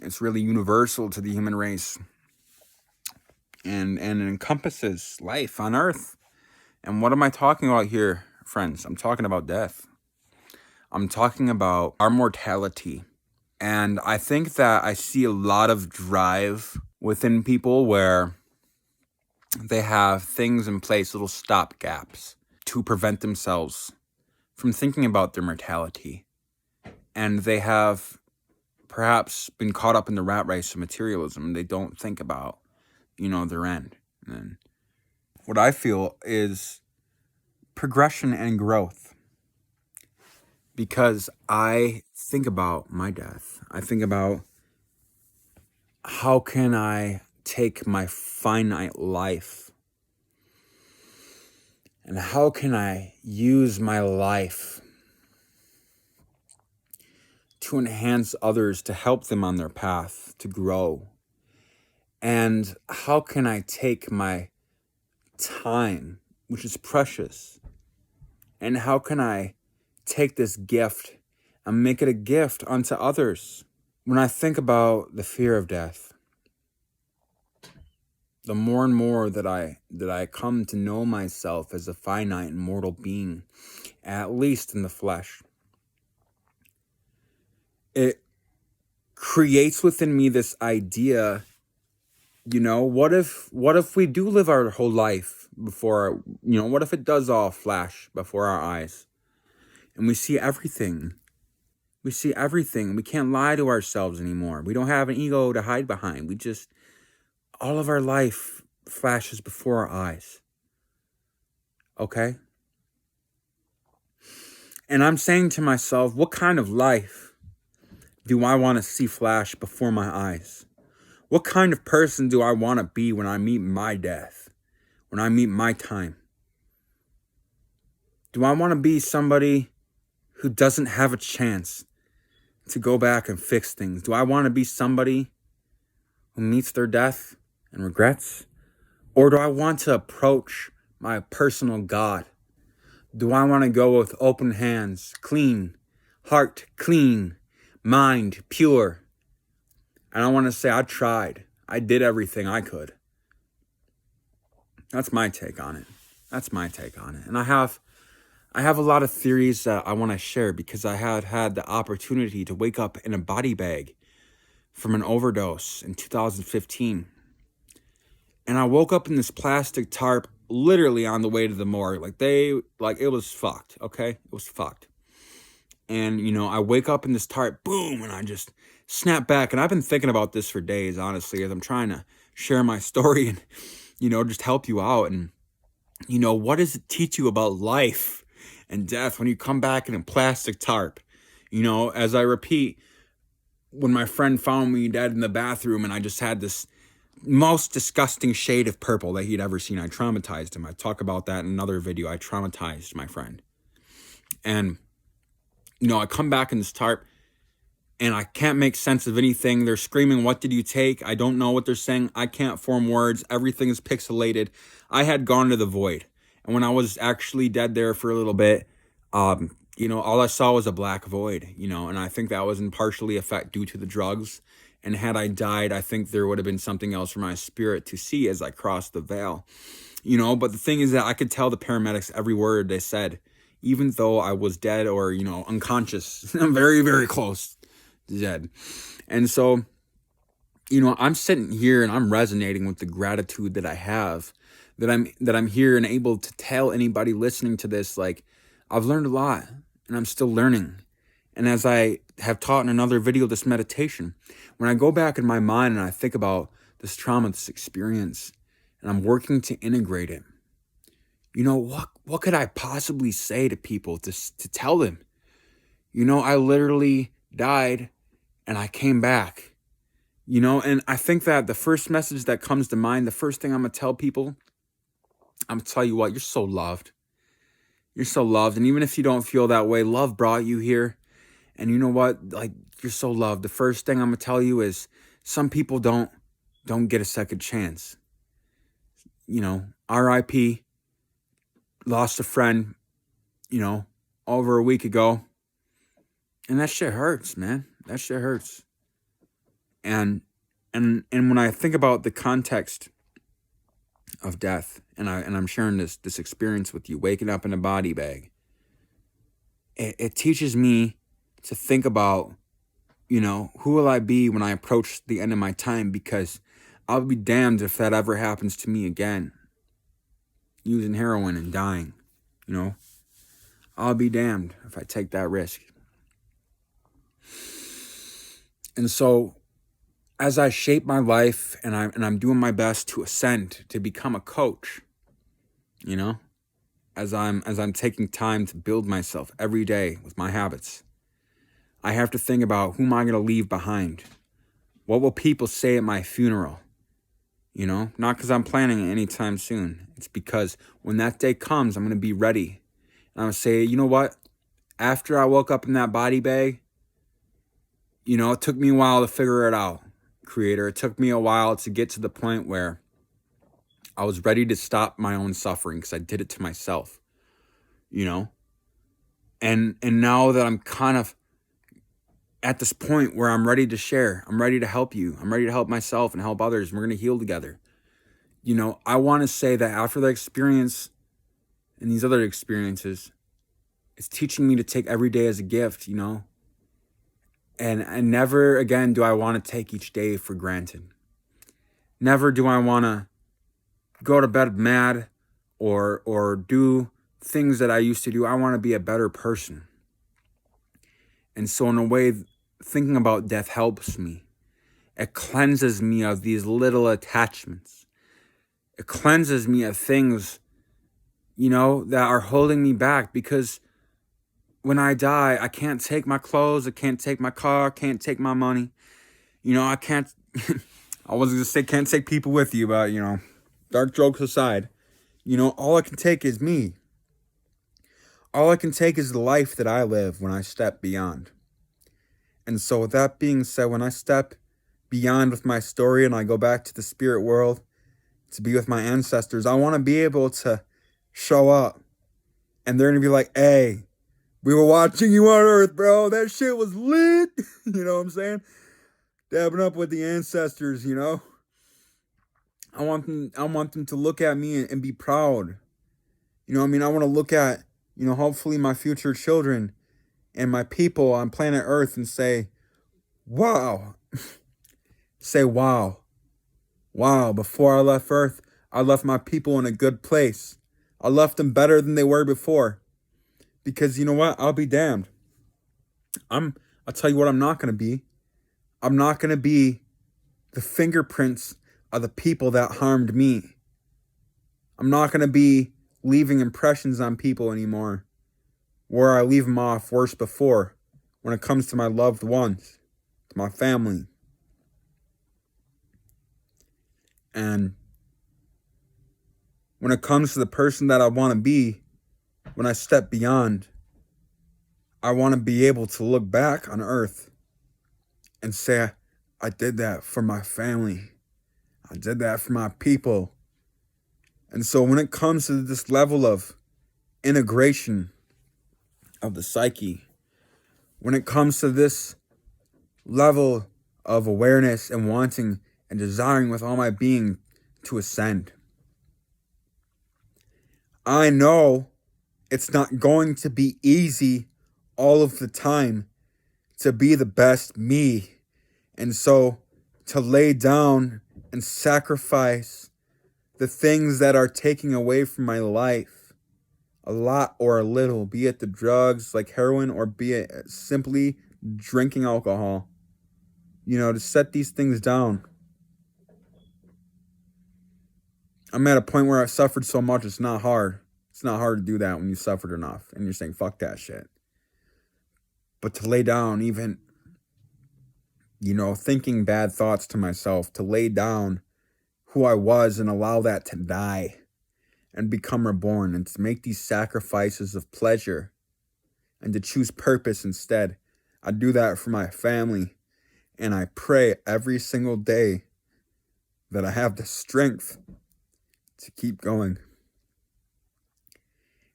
It's really universal to the human race, and it encompasses life on Earth. And what am I talking about here, friends? I'm talking about death. I'm talking about our mortality. And I think that I see a lot of drive within people where they have things in place, little stop gaps, to prevent themselves from thinking about their mortality. And they have perhaps been caught up in the rat race of materialism. They don't think about, their end. And what I feel is progression and growth. Because I think about my death. I think about how can I take my finite life and how can I use my life to enhance others, to help them on their path to grow? And how can I take my time, which is precious, and how can I take this gift and make it a gift unto others? When I think about the fear of death, the more and more that I come to know myself as a finite and mortal being, at least in the flesh, it creates within me this idea, what if we do live our whole life before, what if it does all flash before our eyes and we see everything? We see everything. We can't lie to ourselves anymore. We don't have an ego to hide behind. All of our life flashes before our eyes. Okay? And I'm saying to myself, what kind of life do I want to see flash before my eyes? What kind of person do I want to be when I meet my death? When I meet my time? Do I want to be somebody who doesn't have a chance to go back and fix things? Do I want to be somebody who meets their death and regrets? Or do I want to approach my personal God? Do I want to go with open hands, clean, heart clean, mind pure? And I want to say, I tried. I did everything I could. That's my take on it. And I have a lot of theories that I want to share because I had the opportunity to wake up in a body bag from an overdose in 2015. And I woke up in this plastic tarp literally on the way to the morgue. It was fucked, okay? It was fucked. And, I wake up in this tarp, boom, and I just snap back. And I've been thinking about this for days, honestly, as I'm trying to share my story and, just help you out. And, what does it teach you about life and death when you come back in a plastic tarp? As I repeat, when my friend found me dead in the bathroom and I just had this most disgusting shade of purple that he'd ever seen, I traumatized him. I talk about that in another video. I traumatized my friend. And, I come back in this tarp and I can't make sense of anything. They're screaming, "What did you take?" I don't know what they're saying. I can't form words. Everything is pixelated. I had gone to the void. And when I was actually dead there for a little bit, all I saw was a black void, and I think that was in partially effect due to the drugs. And had I died, I think there would have been something else for my spirit to see as I crossed the veil. But the thing is that I could tell the paramedics every word they said, even though I was dead or, unconscious. I'm very, very close to dead. And so, I'm sitting here and I'm resonating with the gratitude that I have, that I'm here and able to tell anybody listening to this, I've learned a lot and I'm still learning. And as I have taught in another video, this meditation, when I go back in my mind and I think about this trauma, this experience, and I'm working to integrate it, what could I possibly say to people to tell them? I literally died and I came back, and I think that the first message that comes to mind, the first thing I'm going to tell people, I'm going to tell you what, you're so loved. You're so loved. And even if you don't feel that way, love brought you here. And you know what? You're so loved. The first thing I'm going to tell you is some people don't get a second chance. R.I.P. Lost a friend, over a week ago. And that shit hurts, man. That shit hurts. And when I think about the context of death, and I'm sharing this experience with you, waking up in a body bag, it teaches me to think about, who will I be when I approach the end of my time? Because I'll be damned if that ever happens to me again, using heroin and dying. I'll be damned if I take that risk. And so, as I shape my life and I'm doing my best to ascend, to become a coach, as I'm taking time to build myself every day with my habits, I have to think about, who am I going to leave behind? What will people say at my funeral? Not because I'm planning it anytime soon. It's because when that day comes, I'm going to be ready. And I'm going to say, you know what? After I woke up in that body bag, it took me a while to figure it out, Creator. It took me a while to get to the point where I was ready to stop my own suffering because I did it to myself, And now that I'm kind of at this point where I'm ready to share, I'm ready to help you, I'm ready to help myself and help others, and we're going to heal together. I want to say that after that experience and these other experiences, it's teaching me to take every day as a gift, And never again do I want to take each day for granted. Never do I want to go to bed mad or do things that I used to do. I want to be a better person. And so in a way, thinking about death helps me. It cleanses me of these little attachments. It cleanses me of things, that are holding me back, because when I die, I can't take my clothes, I can't take my car, I can't take my money. I can't, I wasn't going to say can't take people with you, but, dark jokes aside, all I can take is me. All I can take is the life that I live when I step beyond. And so with that being said, when I step beyond with my story and I go back to the spirit world to be with my ancestors, I want to be able to show up and they're going to be like, hey, we were watching you on Earth, bro. That shit was lit. You know what I'm saying? Dabbing up with the ancestors, I want them to look at me and be proud. I want to look at, hopefully my future children and my people on planet Earth and say, wow. Say, wow. Wow, before I left Earth, I left my people in a good place. I left them better than they were before. Because you know what? I'll be damned. I'll tell you what I'm not going to be. I'm not going to be the fingerprints of the people that harmed me. I'm not going to be leaving impressions on people anymore where I leave them off worse before when it comes to my loved ones, to my family. And when it comes to the person that I want to be, when I step beyond, I want to be able to look back on Earth and say, I did that for my family. I did that for my people. And so when it comes to this level of integration of the psyche, when it comes to this level of awareness and wanting and desiring with all my being to ascend, I know it's not going to be easy all of the time to be the best me. And so to lay down and sacrifice the things that are taking away from my life, a lot or a little, be it the drugs like heroin or be it simply drinking alcohol, to set these things down. I'm at a point where I've suffered so much, it's not hard. It's not hard to do that when you suffered enough and you're saying, fuck that shit. But to lay down even, thinking bad thoughts to myself, to lay down who I was and allow that to die and become reborn, and to make these sacrifices of pleasure and to choose purpose instead. I do that for my family, and I pray every single day that I have the strength to keep going.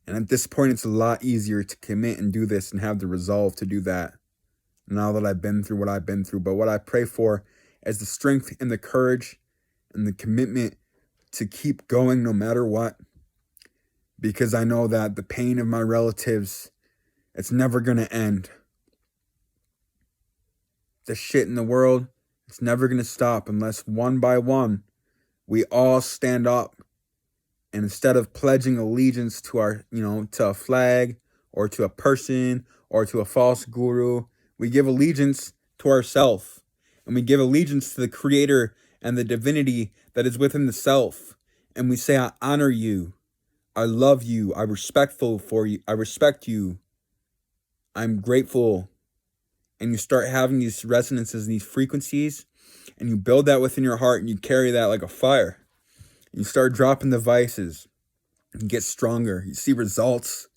And at this point, it's a lot easier to commit and do this and have the resolve to do that now that I've been through what I've been through. But what I pray for as the strength and the courage and the commitment to keep going no matter what. Because I know that the pain of my relatives, it's never going to end. The shit in the world, it's never going to stop unless one by one we all stand up. And instead of pledging allegiance to our, to a flag or to a person or to a false guru, we give allegiance to ourselves. And we give allegiance to the creator and the divinity that is within the self. And we say, I honor you. I love you. I'm respectful for you. I respect you. I'm grateful. And you start having these resonances, these frequencies, and you build that within your heart and you carry that like a fire. You start dropping the vices. You get stronger. You see results.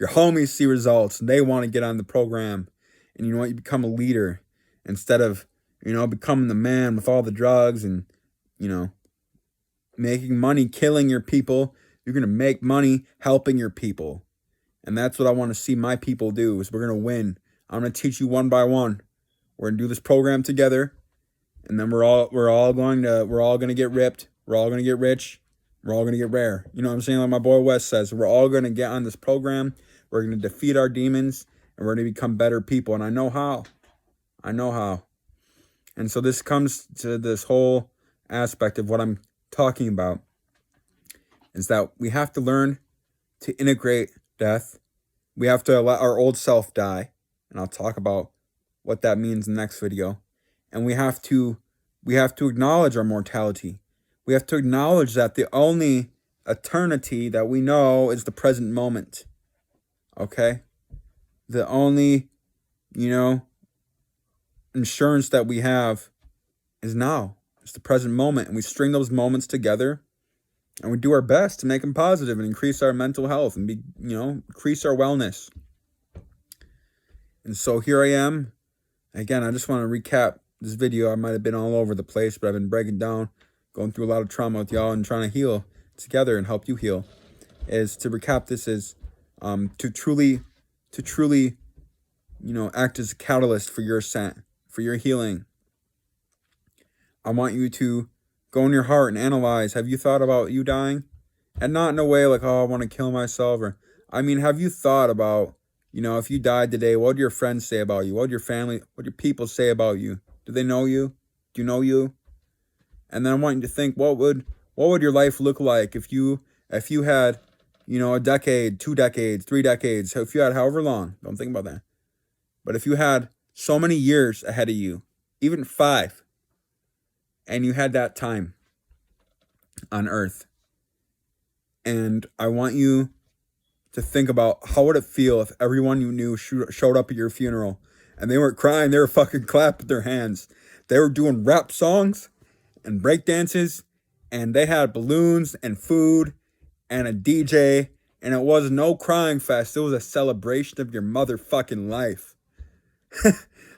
Your homies see results and they want to get on the program. And you know what? You become a leader instead of, becoming the man with all the drugs and, making money, killing your people. You're going to make money helping your people. And that's what I want to see my people do is we're going to win. I'm going to teach you one by one. We're going to do this program together. And then we're all going to get ripped. We're all going to get rich. We're all going to get rare. You know what I'm saying? Like my boy Wes says, we're all going to get on this program. We're going to defeat our demons and we're going to become better people. And I know how. And so this comes to this whole aspect of what I'm talking about is that we have to learn to integrate death. We have to let our old self die. And I'll talk about what that means in the next video. And we have to acknowledge our mortality. We have to acknowledge that the only eternity that we know is the present moment. Okay? The only, insurance that we have is now. It's the present moment. And we string those moments together and we do our best to make them positive and increase our mental health and increase our wellness. And so here I am. Again, I just want to recap this video. I might have been all over the place, but I've been breaking down, going through a lot of trauma with y'all and trying to heal together and help you heal. Is to recap this is to truly, act as a catalyst for your ascent, for your healing. I want you to go in your heart and analyze. Have you thought about you dying? And not in a way like, oh, I want to kill myself. Have you thought about, if you died today, what would your friends say about you? What would your family, what would your people say about you? Do they know you? Do you know you? And then I want you to think, what would your life look like if you had, a decade, 2 decades, 3 decades, if you had however long, don't think about that. But if you had so many years ahead of you, even 5, and you had that time on earth, and I want you to think about how would it feel if everyone you knew showed up at your funeral and they weren't crying, they were fucking clapping their hands. They were doing rap songs and break dances and they had balloons and food and a DJ and it was no crying fest. It was a celebration of your motherfucking life.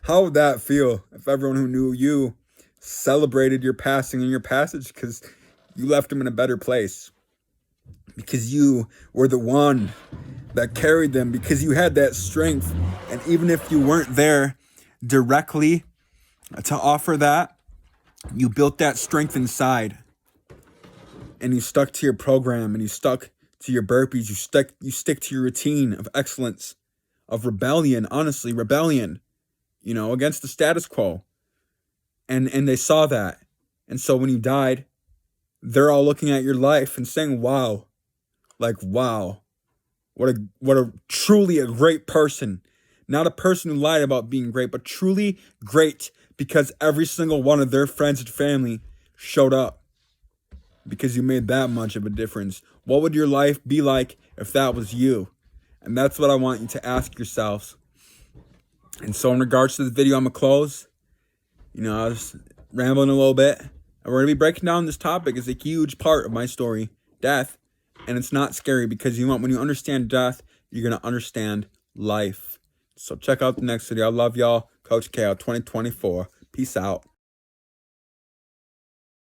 How would that feel if everyone who knew you celebrated your passing and your passage because you left them in a better place? Because you were the one that carried them, because you had that strength. And even if you weren't there directly to offer that, you built that strength inside. And you stuck to your program and you stuck to your burpees. You stick to your routine of excellence, of rebellion, honestly, rebellion, against the status quo. And they saw that. And so when you died, they're all looking at your life and saying, wow. Like, wow, what a truly a great person. Not a person who lied about being great, but truly great because every single one of their friends and family showed up because you made that much of a difference. What would your life be like if that was you? And that's what I want you to ask yourselves. And so in regards to the video, I'm going to close. I was rambling a little bit. And we're going to be breaking down this topic. It's a huge part of my story, death. And it's not scary because when you understand death, you're going to understand life. So check out the next video. I love y'all. Coach K out 2024. Peace out.